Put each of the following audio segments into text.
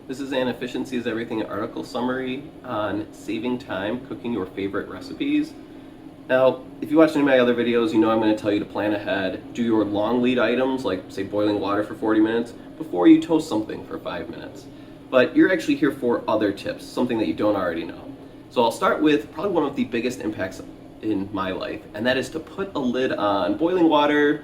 This is an Efficiency is Everything article summary on saving time cooking your favorite recipes. Now, if you watch any of my other videos, you know I'm going to tell you to plan ahead. Do your long lead items, like say boiling water for 40 minutes, before you toast something for 5 minutes. But you're actually here for other tips, something that you don't already know. So I'll start with probably one of the biggest impacts in my life, and that is to put a lid on boiling water,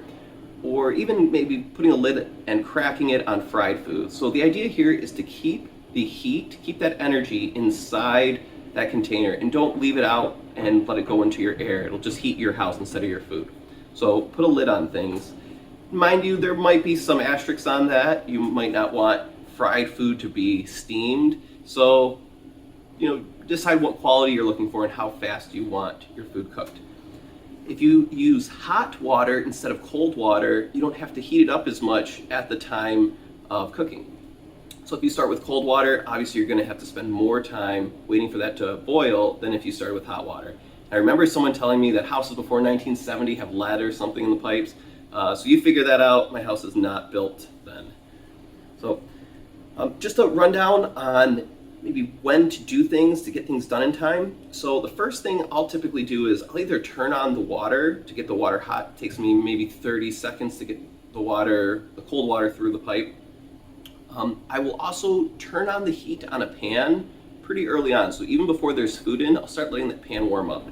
or even maybe putting a lid and cracking it on fried foods. So the idea here is to keep the heat, keep that energy inside that container, and don't leave it out and let it go into your air. It'll just heat your house instead of your food. So put a lid on things. Mind you, there might be some asterisks on that. You might not want fried food to be steamed. So, decide what quality you're looking for and how fast you want your food cooked. If you use hot water instead of cold water, you don't have to heat it up as much at the time of cooking. So if you start with cold water, obviously you're going to have to spend more time waiting for that to boil than if you started with hot water. I remember someone telling me that houses before 1970 have lead or something in the pipes. So you figure that out. My house is not built then. So just a rundown on maybe when to do things to get things done in time. So the first thing I'll typically do is I'll either turn on the water to get the water hot. It takes me maybe 30 seconds to get the cold water through the pipe. I will also turn on the heat on a pan pretty early on. So even before there's food in, I'll start letting that pan warm up.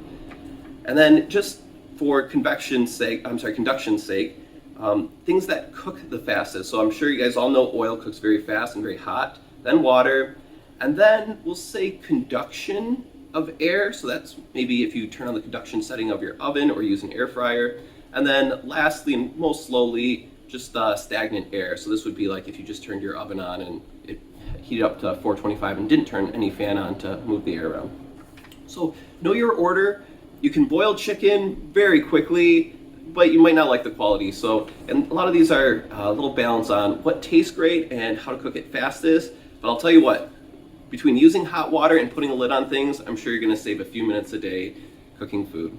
And then just for conduction's sake, things that cook the fastest. So I'm sure you guys all know oil cooks very fast and very hot, then water, and then we'll say conduction of air. So that's maybe if you turn on the conduction setting of your oven or use an air fryer. And then lastly, and most slowly, just stagnant air. So this would be like if you just turned your oven on and it heated up to 425 and didn't turn any fan on to move the air around. So know your order. You can boil chicken very quickly, but you might not like the quality. So, and a lot of these are a little balance on what tastes great and how to cook it fastest. But I'll tell you what, between using hot water and putting a lid on things, I'm sure you're gonna save a few minutes a day cooking food.